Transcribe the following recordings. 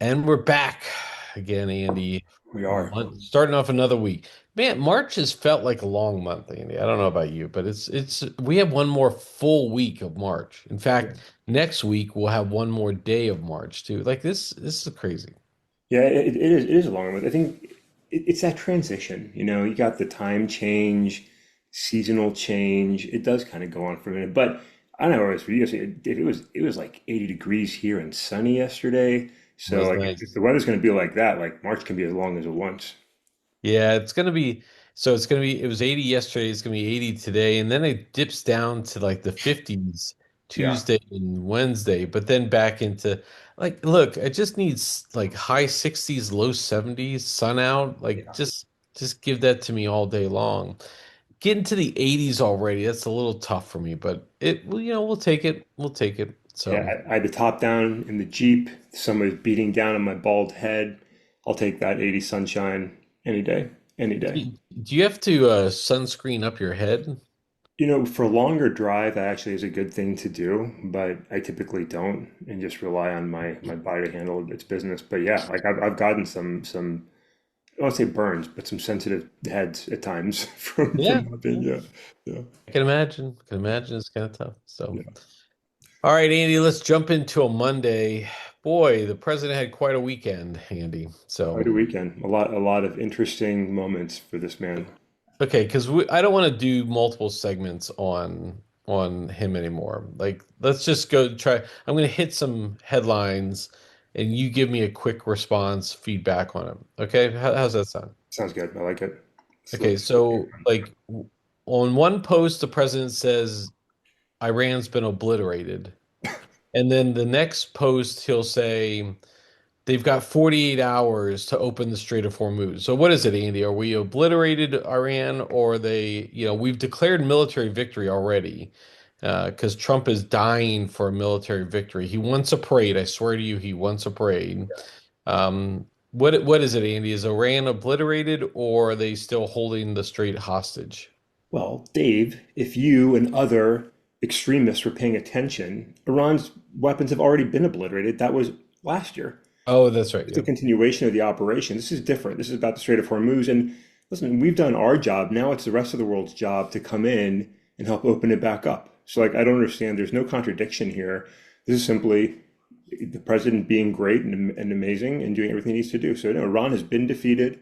And we're back again, Andy. We are. Starting off another week. Man, March has felt like a long month, Andy. I don't know about you, but it's we have one more full week of March. In Yeah, fact, next week we'll have one more day of March too. Like this is crazy. yeah, it is a long one. I think it's that transition. You got the time change, seasonal change. It does kind of go on for a minute, but I don't know as for you. It was like 80 degrees here and sunny yesterday. It So was like if nice. the weather's going to be like that, like March can be as long as it wants. Yeah, it's gonna be it was 80 yesterday, it's gonna be 80 today, and then it dips down to like the 50s Yeah, Tuesday and Wednesday, but then back into like look, I just need like high 60s, low 70s, sun out, like yeah, just give that to me all day long. Getting to the 80s already, that's a little tough for me, but we'll take it. We'll take it. yeah. So I had the top down in the Jeep. The sun was beating down on my bald head. I'll take that 80 sunshine any day, any day. do you have to sunscreen up your head? For a longer drive, that actually is a good thing to do, but I typically don't and just rely on my body to handle its business. But yeah, like I've gotten some I won't say burns, but some sensitive heads at times from Yeah. not being, yeah, yeah, I can imagine. I can imagine it's kind of tough. So yeah. all right, Andy, let's jump into a Monday. Boy, the president had quite a weekend, Andy. Quite So, a weekend. A lot of interesting moments for this man. okay, because I don't want to do multiple segments on him anymore. Like, let's just go try. I'm going to hit some headlines, and you give me a quick response, feedback on him. Okay, how's that sound? Sounds good. I like it. Okay, so like on one post, the president says Iran's been obliterated, and then the next post he'll say, they've got 48 hours to open the Strait of Hormuz. So what is it, Andy? Are we obliterated Iran, or we've declared military victory already? Because Trump is dying for a military victory. He wants a parade. I swear to you, he wants a parade. What is it, Andy? Is Iran obliterated, or are they still holding the strait hostage? Well, Dave, if you and other extremists were paying attention, Iran's weapons have already been obliterated. That was last year. Oh, that's right. It's a Yeah. continuation of the operation. This is different. This is about the Strait of Hormuz. And listen, we've done our job. Now it's the rest of the world's job to come in and help open it back up. So, like, I don't understand. There's no contradiction here. This is simply the president being great and amazing and doing everything he needs to do. So, no, Iran has been defeated.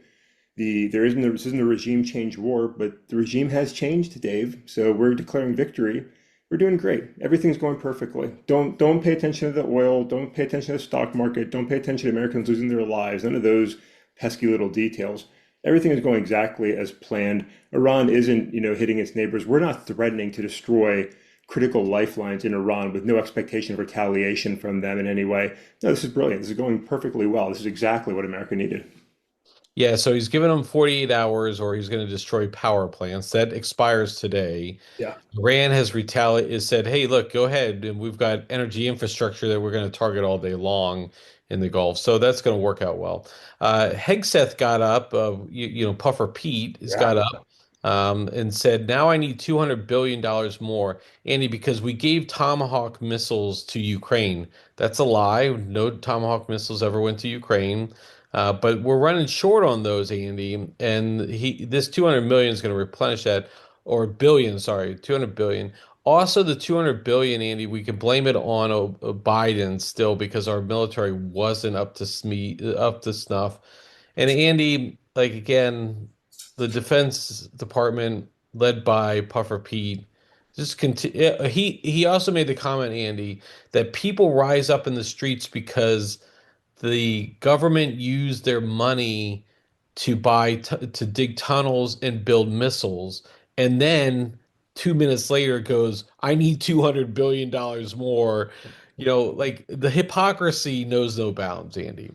This isn't a regime change war, but the regime has changed, Dave. So we're declaring victory. We're doing great. Everything's going perfectly. Don't pay attention to the oil. Don't pay attention to the stock market. Don't pay attention to Americans losing their lives. None of those pesky little details. Everything is going exactly as planned. Iran isn't, hitting its neighbors. We're not threatening to destroy critical lifelines in Iran with no expectation of retaliation from them in any way. No, this is brilliant. This is going perfectly well. This is exactly what America needed. Yeah, so he's given them 48 hours or he's going to destroy power plants. That expires today. Yeah. Iran has retaliated, has said, hey, look, go ahead. And we've got energy infrastructure that we're going to target all day long in the Gulf. So that's going to work out well. Hegseth got up, Puffer Pete has Yeah. got up and said, now I need $200 billion more, Andy, because we gave Tomahawk missiles to Ukraine. That's a lie. No Tomahawk missiles ever went to Ukraine. But we're running short on those, Andy, and this 200 million is going to replenish that, or billion, sorry, 200 billion. Also, the 200 billion, Andy, we can blame it on Biden still because our military wasn't up to snuff. And Andy, like again, the Defense Department led by Puffer Pete just continue. He also made the comment, Andy, that people rise up in the streets because the government used their money to to dig tunnels and build missiles, and then 2 minutes later it goes, I need $200 billion more. Like the hypocrisy knows no bounds, Andy.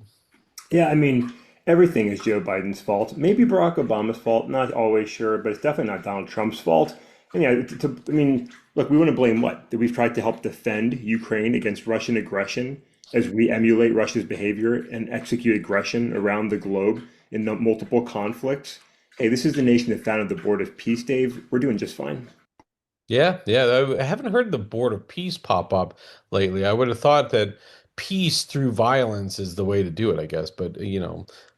Yeah, I mean, everything is Joe Biden's fault. Maybe Barack Obama's fault, not always sure, but it's definitely not Donald Trump's fault. And yeah, I mean, look, we want to blame what? That we've tried to help defend Ukraine against Russian aggression as we emulate Russia's behavior and execute aggression around the globe in the multiple conflicts. Hey, this is the nation that founded the Board of Peace, Dave. We're doing just fine. Yeah, yeah. I haven't heard the Board of Peace pop up lately. I would have thought that peace through violence is the way to do it, I guess. But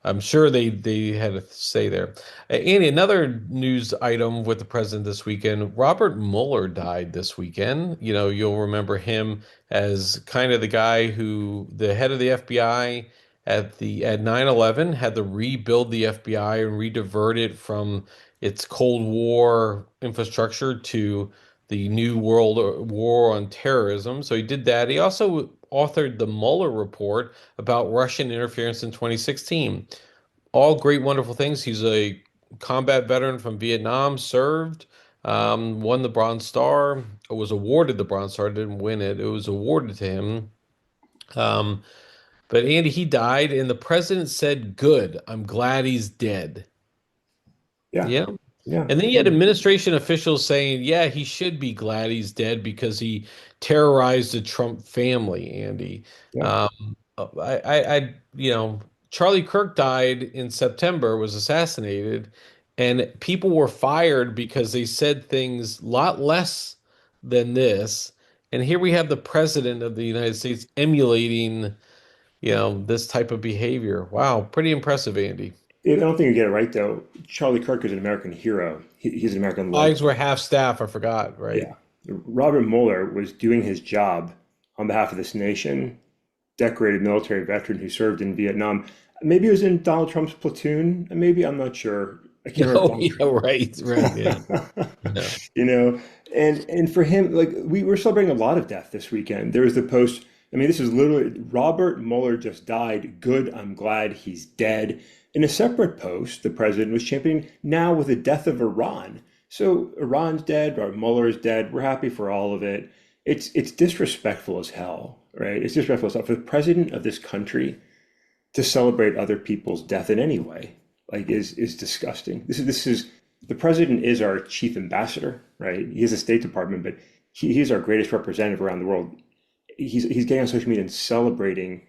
I'm sure they had a say there. Andy, another news item with the president this weekend, Robert Mueller died this weekend. You'll remember him as kind of the guy who, the head of the FBI at 9/11, had to rebuild the FBI and redivert it from its Cold War infrastructure to the new world war on terrorism. So he did that. He also authored the Mueller report about Russian interference in 2016. All great, wonderful things. He's a combat veteran from Vietnam, served, won the Bronze Star, was awarded the Bronze Star, didn't win it. It was awarded to him. Um, but Andy, he died, and the president said, "Good. I'm glad he's dead." Yeah, Yeah. yeah, And then you had administration officials saying, yeah, he should be glad he's dead because he terrorized the Trump family, Andy. yeah. Um, Charlie Kirk died in September, was assassinated, and people were fired because they said things a lot less than this. And here we have the president of the United States emulating, this type of behavior. Wow, pretty impressive, Andy. I don't think you get it right though. Charlie Kirk is an American hero. He's an American Flags legend. were half staff, I forgot, right? Yeah. Robert Mueller was doing his job on behalf of this nation, decorated military veteran who served in Vietnam. Maybe he was in Donald Trump's platoon. Maybe, I'm not sure. I can't remember Oh, Donald yeah, right, right, yeah, Trump. yeah. You know, and for him, like we were celebrating a lot of death this weekend. There was the post. I mean, this is literally Robert Mueller just died. Good, I'm glad he's dead. In a separate post, the president was championing now with the death of Iran. So Iran's dead, Robert Mueller is dead. We're happy for all of it. It's disrespectful as hell, right? It's disrespectful as hell for the president of this country to celebrate other people's death in any way, like is disgusting. This is the president is our chief ambassador, right? He has a State Department, but he's our greatest representative around the world. He's getting on social media and celebrating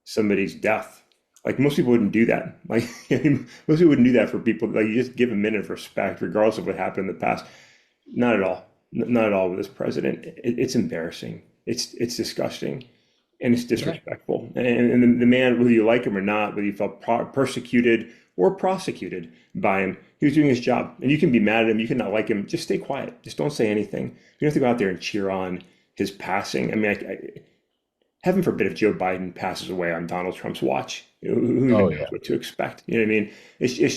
somebody's death. Like most people wouldn't do that. Like most people wouldn't do that for people. Like you just give a minute of respect, regardless of what happened in the past. Not at all. Not at all with this president. It's embarrassing. It's disgusting, and it's Yeah. disrespectful. And the man, whether you like him or not, whether you felt persecuted or prosecuted by him, he was doing his job. And you can be mad at him. You can not like him. Just stay quiet. Just don't say anything. You don't have to go out there and cheer on his passing. I mean, heaven forbid if Joe Biden passes away on Donald Trump's watch. Who even Oh, knows yeah. what to expect? You know what I mean? It's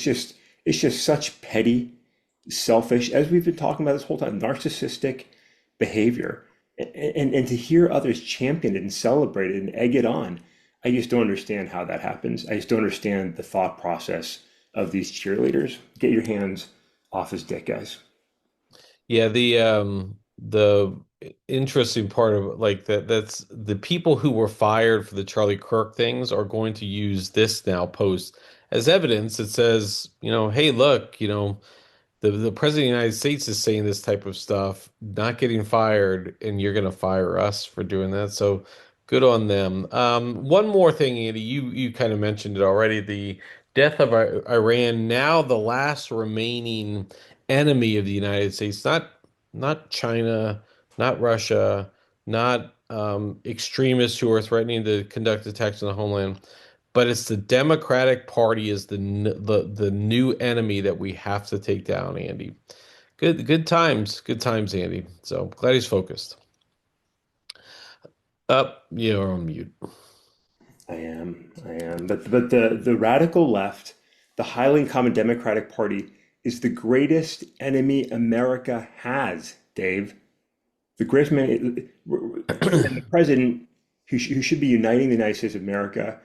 just such petty, selfish, as we've been talking about this whole time, narcissistic behavior. And to hear others champion it and celebrate it and egg it on, I just don't understand how that happens. I just don't understand the thought process of these cheerleaders. Get your hands off his dick, guys. Yeah, the interesting part of like that's the people who were fired for the Charlie Kirk things are going to use this now post as evidence. It says, hey, look, the president of the United States is saying this type of stuff, not getting fired, and you're going to fire us for doing that. So good on them. One more thing, Andy, you kind of mentioned it already. The death of Iran, now the last remaining enemy of the United States, not China, not Russia, not extremists who are threatening to conduct attacks on the homeland, but it's the Democratic Party is the new enemy that we have to take down, Andy. Good times, Andy. So glad he's focused. Up, you're on mute. I am. But the radical left, the highly common Democratic Party, is the greatest enemy America has, Dave. The greatest man, and the president who should be uniting the United States of America,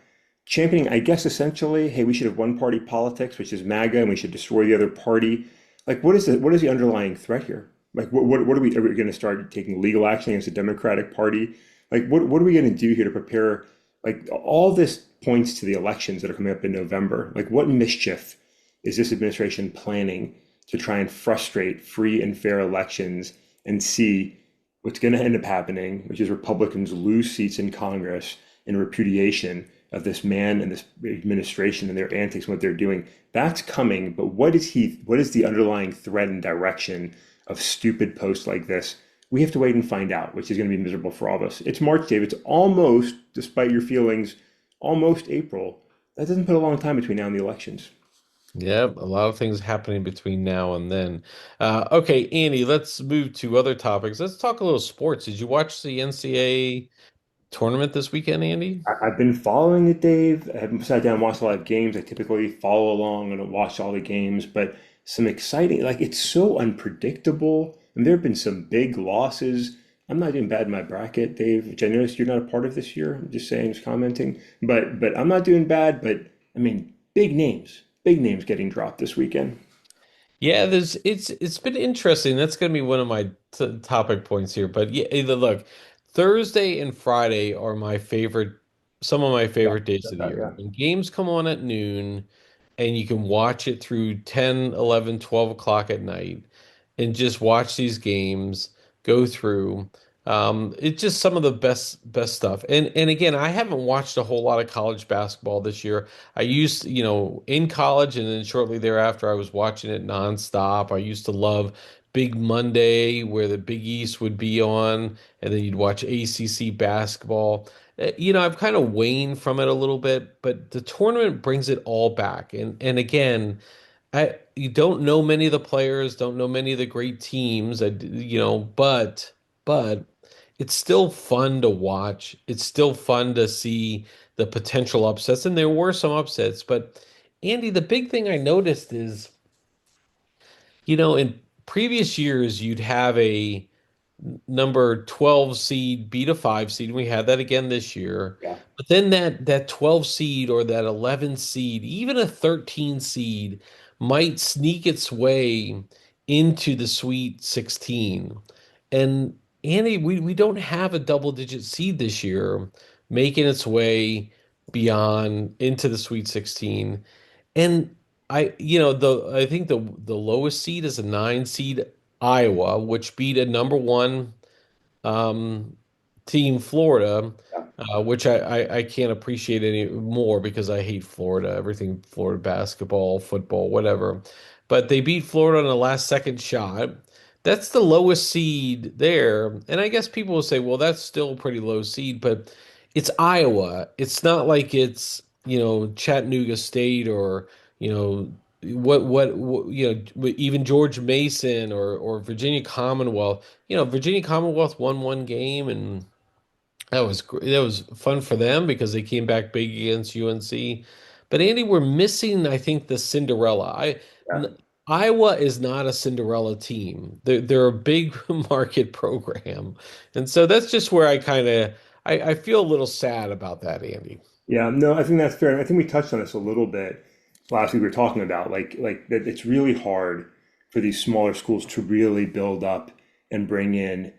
championing, I guess, essentially, hey, we should have one party politics, which is MAGA, and we should destroy the other party. Like, what is the underlying threat here? Like, are we going to start taking legal action against the Democratic Party? Like, what are we going to do here to prepare? Like, all this points to the elections that are coming up in November. Like, what mischief is this administration planning to try and frustrate free and fair elections and see what's going to end up happening, which is Republicans lose seats in Congress in repudiation of this man and this administration and their antics and what they're doing. That's coming, but what is the underlying threat and direction of stupid posts like this We have to wait and find out, which is going to be miserable for all of us. It's March, Dave. It's almost, despite your feelings, almost April. That doesn't put a long time between now and the elections. Yep, a lot of things happening between now and then. Okay, Andy, let's move to other topics. Let's talk a little sports. Did you watch the NCAA tournament this weekend, Andy? I've been following it, Dave. I haven't sat down and watched a lot of games. I typically follow along and watch all the games, but some exciting, like it's so unpredictable. And there have been some big losses. I'm not doing bad in my bracket, Dave, which I noticed you're not a part of this year. I'm just saying, just commenting. But I'm not doing bad. But I mean, big names getting dropped this weekend. Yeah, it's been interesting. That's going to be one of my t topic points here. But yeah, look, Thursday and Friday are my favorite, some of my Yeah, favorite days said of the that, year. yeah. When games come on at noon and you can watch it through 10, 11, 12 o'clock at night and just watch these games go through. It's just some of the best stuff. And again, I haven't watched a whole lot of college basketball this year. I used, in college and then shortly thereafter, I was watching it nonstop. I used to love Big Monday, where the Big East would be on, and then you'd watch ACC basketball. I've kind of waned from it a little bit, but the tournament brings it all back. And again, you don't know many of the players, don't know many of the great teams, but it's still fun to watch. It's still fun to see the potential upsets, and there were some upsets. But Andy, the big thing I noticed is, in previous years, you'd have a number 12 seed beat a 5 seed. And we had that again this year. Yeah. But then that 12 seed or that 11 seed, even a 13 seed might sneak its way into the Sweet 16. And Andy, we don't have a double digit seed this year making its way beyond into the Sweet 16. And I think the lowest seed is a 9 seed Iowa, which beat a number one um, team Florida, Yeah. which I can't appreciate any more because I hate Florida, everything Florida basketball, football, whatever. But they beat Florida on the last second shot. That's the lowest seed there. And I guess people will say, well, that's still a pretty low seed, but it's Iowa. It's not like it's, Chattanooga State or, you know, even George Mason or Virginia Commonwealth. Virginia Commonwealth won one game, and that was fun for them because they came back big against UNC. But Andy, we're missing, I think, the Cinderella. Yeah. Iowa is not a Cinderella team. They're a big market program, and so that's just where I feel a little sad about that, Andy. Yeah, no, I think that's fair. I think we touched on this a little bit last week. We were talking about like that it's really hard for these smaller schools to really build up and bring in,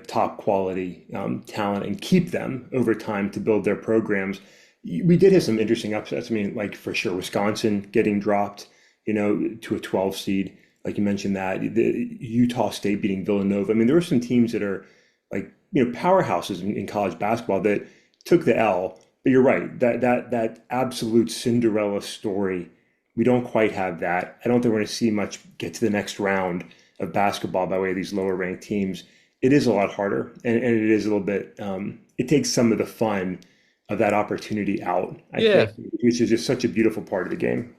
top quality talent and keep them over time to build their programs. We did have some interesting upsets. I mean, like for sure, Wisconsin getting dropped, to a 12 seed, like you mentioned that the Utah State beating Villanova. I mean, there were some teams that are like, powerhouses in college basketball that took the L. But you're right. That absolute Cinderella story, we don't quite have that. I don't think we're going to see much get to the next round of basketball by way of these lower ranked teams. It is a lot harder, and it is a little bit. It takes some of the fun of that opportunity out, I think, Yeah, which is just such a beautiful part of the game.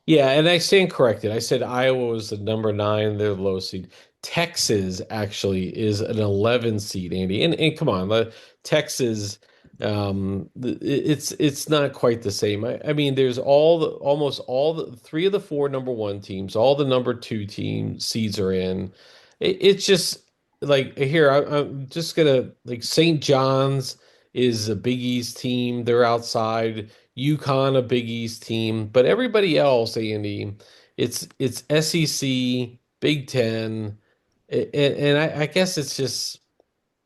yeah, and I stand corrected. I said Iowa was the number nine, they're the low seed. Texas actually is an 11 seed, Andy. And come on, Texas, it's not quite the same. I mean, there's almost all the three of the four number one teams, all the number two team seeds are in. It's just like here, I'm just gonna like St. John's is a Big East team. They're outside. UConn a Big East team, but everybody else, Andy, it's SEC, Big Ten, and I guess it's just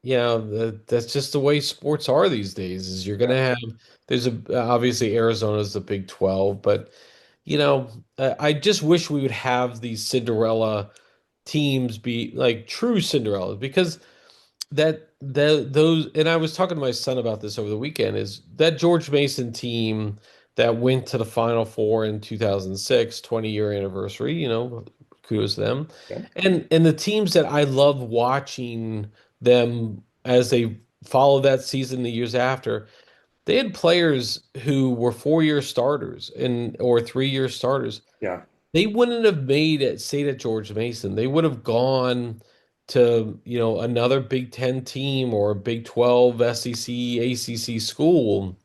that's just the way sports are these days. Is you're Yeah. gonna have there's obviously Arizona's the Big 12, but I just wish we would have these Cinderella teams be like true Cinderellas because those and I was talking to my son about this over the weekend is that George Mason team that went to the Final Four in 2006, 20-year anniversary, kudos to them. Yeah. And the teams that I love watching them as they follow that season the years after, they had players who were 4-year starters and or 3-year starters. Yeah. They wouldn't have made it, stayed at George Mason. They would have gone to, another Big Ten team or a Big 12 SEC, ACC school,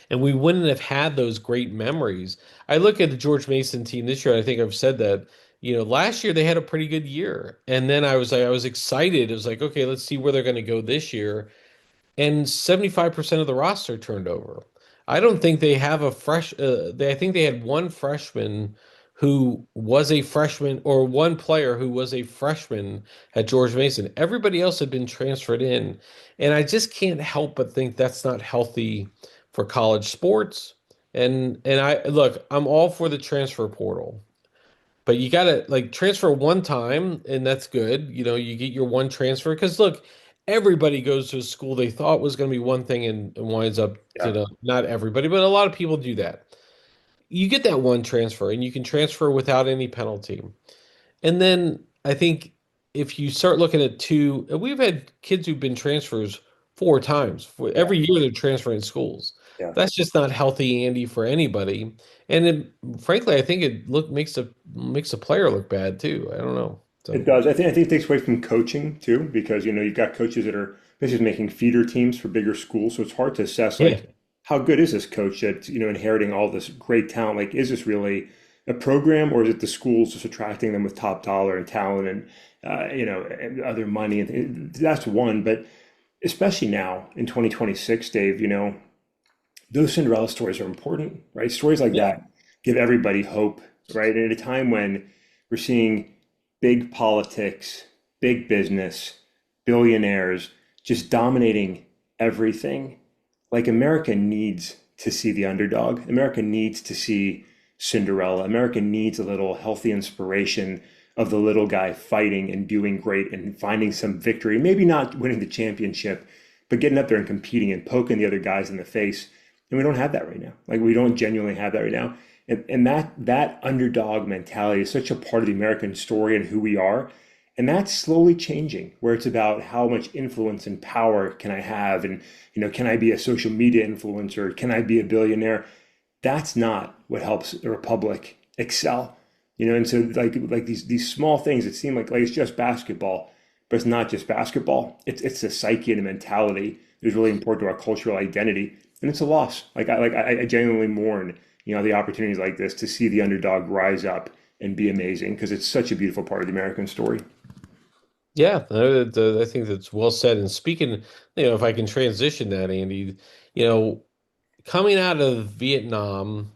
and we wouldn't have had those great memories. I look at the George Mason team this year, I think I've said that, last year they had a pretty good year. And then I was excited. It was like, okay, let's see where they're going to go this year, and 75% of the roster turned over. I don't think they have a I think they had one freshman who was a freshman, or one player who was a freshman at George Mason. Everybody else had been transferred in. And I just can't help but think that's not healthy for college sports. And I look, I'm all for the transfer portal. But you gotta like transfer one time, and that's good. You get your one transfer because look, everybody goes to a school they thought was going to be one thing and winds up, Yeah. not everybody, but a lot of people do that. You get that one transfer, and you can transfer without any penalty. And then I think if you start looking at two, and we've had kids who've been transfers 4 times. Yeah. Every year they're transferring schools. Yeah. That's just not healthy, Andy, for anybody. And frankly, I think it makes a player look bad too. I don't know. It So does. I think it takes away from coaching too, because you've got coaches that are basically making feeder teams for bigger schools, so it's hard to assess yeah, like how good is this coach that's inheriting all this great talent. Like, is this really a program, or is it the schools just attracting them with top dollar and talent and and other money? And that's one, but especially now in 2026, Dave, those Cinderella stories are important, right? Stories like yeah, that give everybody hope, right? And at a time when we're seeing big politics, big business, billionaires just dominating everything, like America needs to see the underdog. America needs to see Cinderella. America needs a little healthy inspiration of the little guy fighting and doing great and finding some victory. Maybe not winning the championship, but getting up there and competing and poking the other guys in the face. And we don't have that right now. Like, we don't genuinely have that right now. And that underdog mentality is such a part of the American story and who we are. And that's slowly changing, where it's about how much influence and power can I have, and can I be a social media influencer? Can I be a billionaire? That's not what helps a republic excel. And so like these small things that seem like it's just basketball, but it's not just basketball. It's the psyche and the mentality that is really important to our cultural identity, and it's a loss. I genuinely mourn the opportunities like this to see the underdog rise up and be amazing, because it's such a beautiful part of the American story. yeah. I think that's well said. And speaking, if I can transition that, Andy, you know, coming out of Vietnam,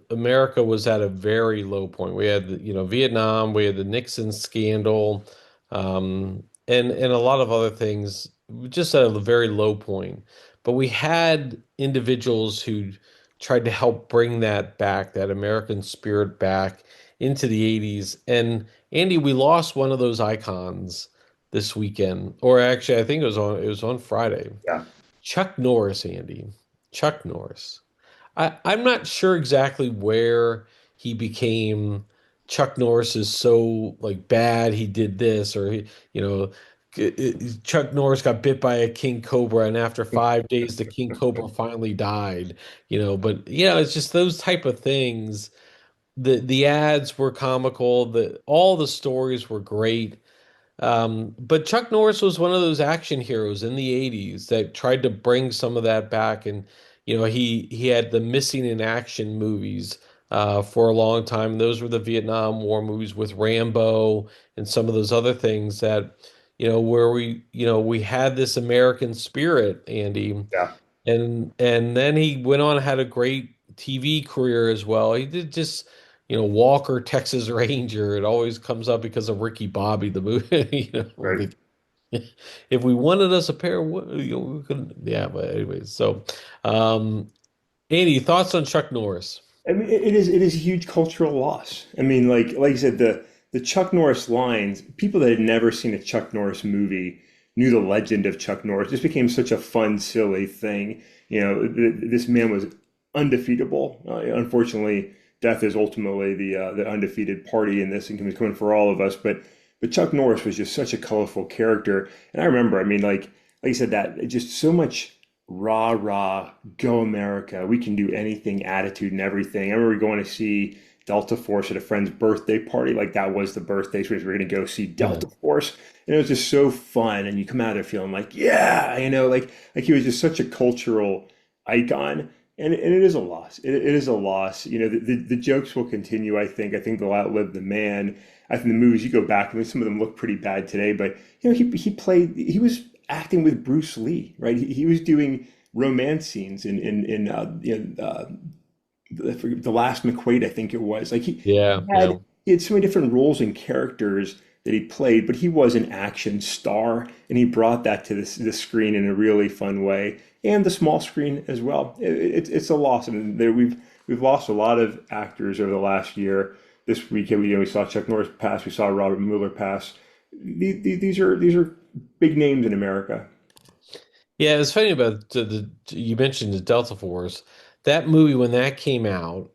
America was at a very low point. We had, Vietnam, we had the Nixon scandal, and a lot of other things, just at a very low point. But we had individuals who tried to help bring that back, that American spirit back into the 80s. And Andy, we lost one of those icons this weekend, or actually, I think it was on Friday. Yeah. Chuck Norris, Andy. Chuck Norris. I'm not sure exactly where he became Chuck Norris is so like bad he did this, or Chuck Norris got bit by a king cobra, and after 5 days the king cobra finally died. But it's just those type of things. The ads were comical, the all the stories were great. But Chuck Norris was one of those action heroes in the 80s that tried to bring some of that back. And, he had the missing in action movies for a long time. Those were the Vietnam War movies with Rambo and some of those other things that, where we had this American spirit, Andy. Yeah. And then he went on and had a great TV career as well. He did just, Walker, Texas Ranger. It always comes up because of Ricky Bobby, the movie. Right. If we wanted us a pair, we could, yeah. But anyways, so Andy, thoughts on Chuck Norris? I mean, it is a huge cultural loss. I mean, like you said, the Chuck Norris lines, people that had never seen a Chuck Norris movie knew the legend of Chuck Norris. This became such a fun, silly thing. This man was undefeatable. Unfortunately, death is ultimately the undefeated party in this, and he's coming for all of us. But Chuck Norris was just such a colorful character, and I remember, I mean, like you said, that just so much rah rah, go America, we can do anything, attitude and everything. I remember going to see Delta Force at a friend's birthday party, like that was the birthday, so we were going to go see Yeah. Delta Force, and it was just so fun. And you come out of there feeling like, yeah, like he was just such a cultural icon. And it is a loss. It is a loss. You know, the jokes will continue, I think. I think they'll outlive the man. I think the movies, you go back, I mean, some of them look pretty bad today, but you know, he was acting with Bruce Lee, right? He was doing romance scenes the last McQuaid, I think it was. Like Yeah. Yeah. he had so many different roles and characters that he played, but he was an action star, and he brought that to the screen in a really fun way, and the small screen as well. It's a loss, and we've lost a lot of actors over the last year. This weekend, we saw Chuck Norris pass, we saw Robert Mueller pass. These are big names in America. Yeah, it's funny about you mentioned the Delta Force. That movie when that came out,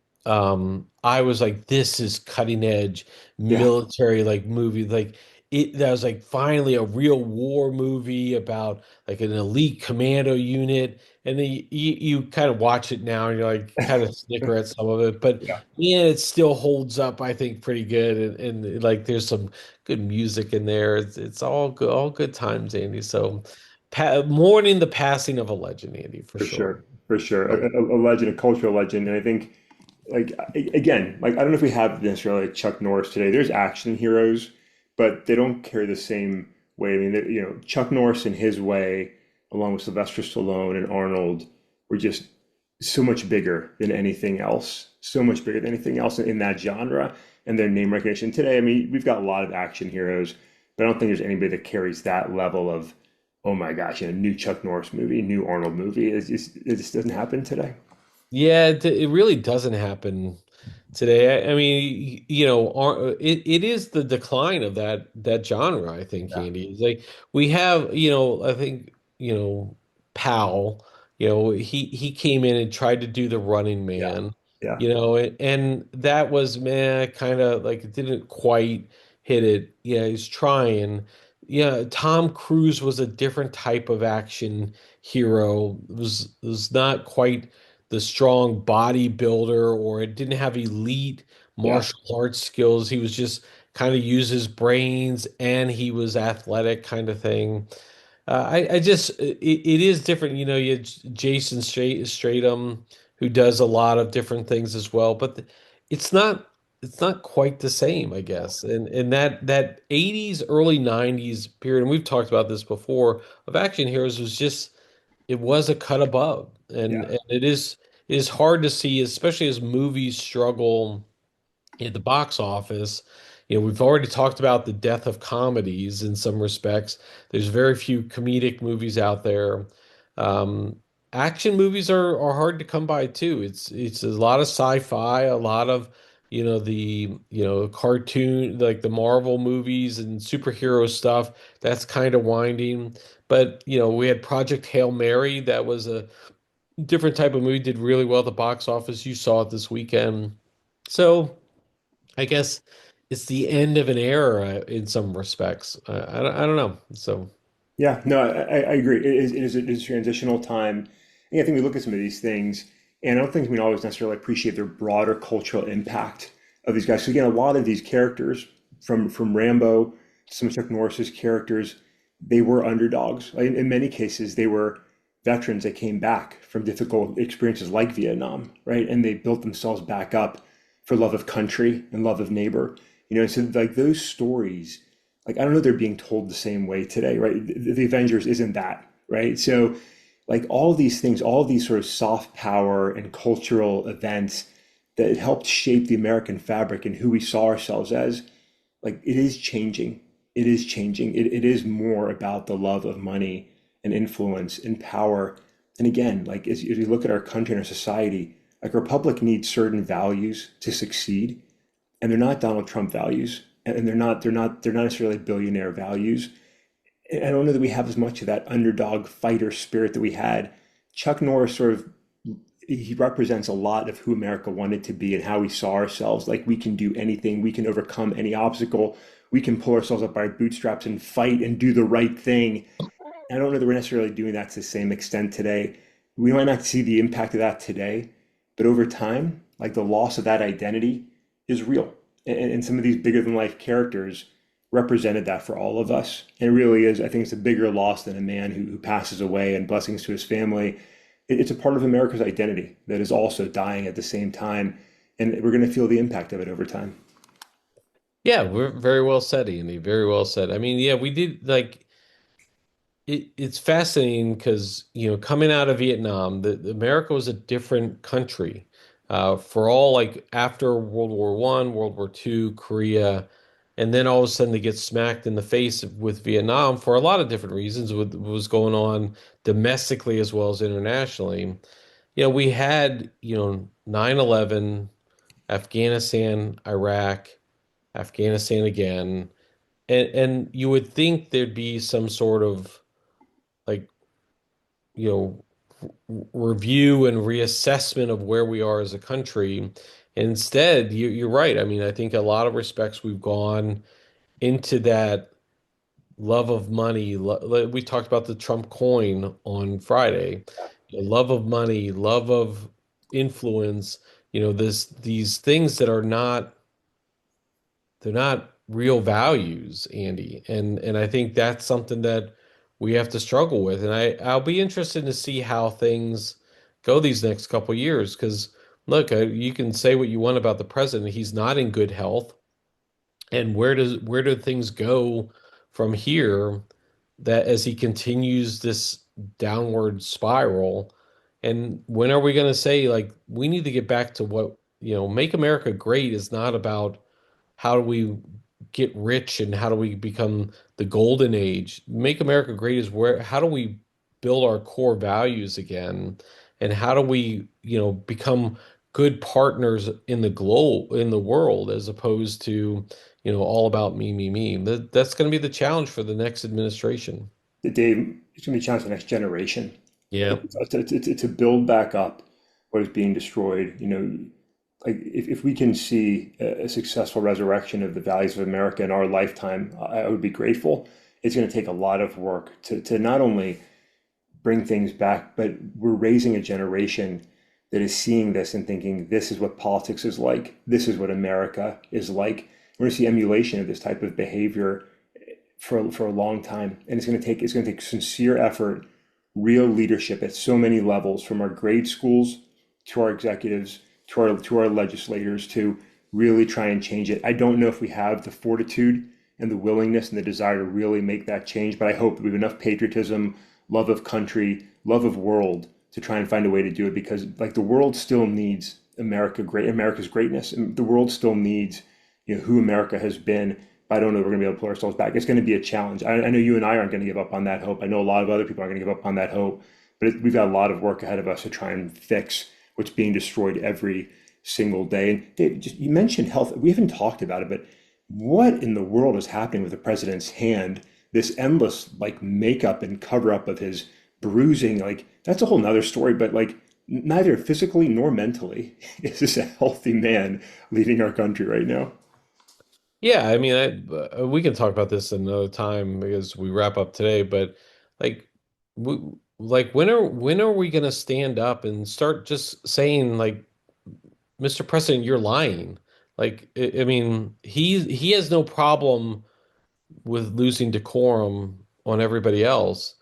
I was like, this is cutting edge Yeah, military like movie. Like it that was like finally a real war movie about like an elite commando unit. And then you kind of watch it now and you're like kind of snicker at some of it, but yeah, yeah, it still holds up, I think, pretty good. And like there's some good music in there. It's all good times, Andy. So mourning the passing of a legend, Andy, for for sure. sure, for sure. So, A legend, a cultural legend, and I think again, like I don't know if we have necessarily like Chuck Norris today. There's action heroes, but they don't carry the same weight. I mean, Chuck Norris in his way, along with Sylvester Stallone and Arnold, were just so much bigger than anything else. So much bigger than anything else in that genre and their name recognition today. I mean, we've got a lot of action heroes, but I don't think there's anybody that carries that level of, oh my gosh, new Chuck Norris movie, new Arnold movie. It just doesn't happen today. yeah, it really doesn't happen today. I mean, it is the decline of that genre, I think, Yeah, Andy. It's like we have, I think, Powell, he came in and tried to do the Running yeah, Man, yeah, and that was man kind of like it didn't quite hit it. Yeah, he's trying. Yeah, Tom Cruise was a different type of action hero. It was not quite the strong bodybuilder, or it didn't have elite yeah, martial arts skills. He was just kind of use his brains and he was athletic kind of thing. I just it is different. You had Jason Stratham who does a lot of different things as well, but it's not quite the same, I guess. And that 80s early 90s period, and we've talked about this before, of action heroes was just it was a cut above. And yeah. it is hard to see, especially as movies struggle at the box office. We've already talked about the death of comedies in some respects. There's very few comedic movies out there. Um, Action movies are hard to come by too. It's a lot of sci-fi, a lot of the cartoon like the Marvel movies and superhero stuff. That's kind of winding. But we had Project Hail Mary. That was a different type of movie. Did really well at the box office. You saw it this weekend. So. I guess it's the end of an era in some respects. I don't know. So Yeah, no, I agree. It is a transitional time. And I think we look at some of these things, and I don't think we always necessarily appreciate their broader cultural impact of these guys. So again, a lot of these characters, from Rambo to some of Chuck Norris's characters, they were underdogs. Like, in many cases, they were veterans that came back from difficult experiences like Vietnam, right? And they built themselves back up for love of country and love of neighbor. So like those stories, like I don't know they're being told the same way today, right? The Avengers isn't that, right? So like all these things, all these sort of soft power and cultural events that helped shape the American fabric and who we saw ourselves as, like it is changing. It is changing. It is more about the love of money and influence and power. And again, like as we look at our country and our society, like a republic needs certain values to succeed, and they're not Donald Trump values, and they're not necessarily billionaire values. And I don't know that we have as much of that underdog fighter spirit that we had. Chuck Norris sort of he represents a lot of who America wanted to be and how we saw ourselves. Like we can do anything, we can overcome any obstacle, we can pull ourselves up by our bootstraps and fight and do the right thing. I don't know that we're necessarily doing that to the same extent today. We might not see the impact of that today, but over time, like the loss of that identity is real. And some of these bigger than life characters represented that for all of us. And it really is, I think it's a bigger loss than a man who passes away, and blessings to his family. It's a part of America's identity that is also dying at the same time. And we're going to feel the impact of it over time. Yeah, we're very well said, Andy. Very well said. I mean, yeah, we did like it's fascinating because coming out of Vietnam, America was a different country. For all like after World War One, World War Two, Korea, and then all of a sudden they get smacked in the face with Vietnam for a lot of different reasons with what was going on domestically as well as internationally. We had 9/11, Afghanistan, Iraq, Afghanistan again, and you would think there'd be some sort of like you know review and reassessment of where we are as a country. And instead, you're right. I mean, I think a lot of respects we've gone into that love of money. We talked about the Trump coin on Friday. Love of money, love of influence. These things that are not they're not real values, Andy. And I think that's something that we have to struggle with. And I'll be interested to see how things go these next couple years. Because look, you can say what you want about the president. He's not in good health. And where do things go from here that as he continues this downward spiral? And when are we going to say like we need to get back to what, make America great is not about how do we get rich and how do we become the golden age? Make America great is how do we build our core values again? And how do we, become good partners in the world, as opposed to, all about me, me, me. That's going to be the challenge for the next administration. Dave, it's going to be a challenge for the next generation Yeah. to build back up what is being destroyed. Like if we can see a successful resurrection of the values of America in our lifetime, I would be grateful. It's going to take a lot of work to not only bring things back, but we're raising a generation that is seeing this and thinking this is what politics is like. This is what America is like. We're going to see emulation of this type of behavior for a long time, and it's going to take sincere effort, real leadership at so many levels, from our grade schools to our executives to our legislators, to really try and change it. I don't know if we have the fortitude and the willingness and the desire to really make that change, but I hope we have enough patriotism, love of country, love of world to try and find a way to do it, because like the world still needs America's greatness, and the world still needs who America has been. But I don't know if we're going to be able to pull ourselves back. It's going to be a challenge. I know you and I aren't going to give up on that hope. I know a lot of other people aren't going to give up on that hope, but we've got a lot of work ahead of us to try and fix what's being destroyed every single day. And Dave, just you mentioned health. We haven't talked about it, but what in the world is happening with the president's hand? This endless like makeup and cover up of his bruising, like that's a whole nother story. But like neither physically nor mentally is this a healthy man leading our country right now. Yeah, I mean, we can talk about this another time because we wrap up today, but like we like when are we going to stand up and start just saying like, Mr. President, you're lying. Like I mean, he has no problem with losing decorum on everybody else.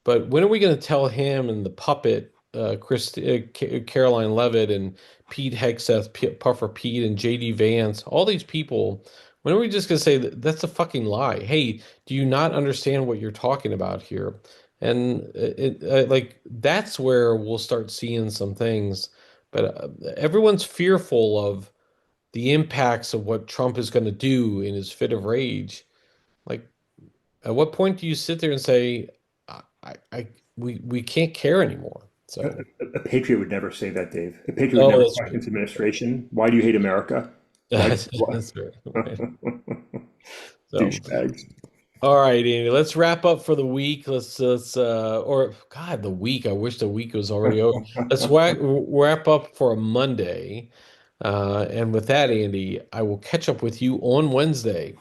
But when are we going to tell him and the puppet, Caroline Levitt and Pete Hegseth, Puffer Pete and JD Vance, all these people, when are we just going to say that that's a fucking lie? Hey, do you not understand what you're talking about here? And like that's where we'll start seeing some things. But everyone's fearful of the impacts of what Trump is going to do in his fit of rage. Like, at what point do you sit there and say, we can't care anymore? A, So, a patriot would never say that, Dave. A patriot would oh, never that's question true. this administration. Why do you hate America? Why? That's, Why? that's right. Right. So, Douchebags. All right, Andy, let's wrap up for the week. Let's or God, the week. I wish the week was already over. Let's wrap up for a Monday. And with that, Andy, I will catch up with you on Wednesday.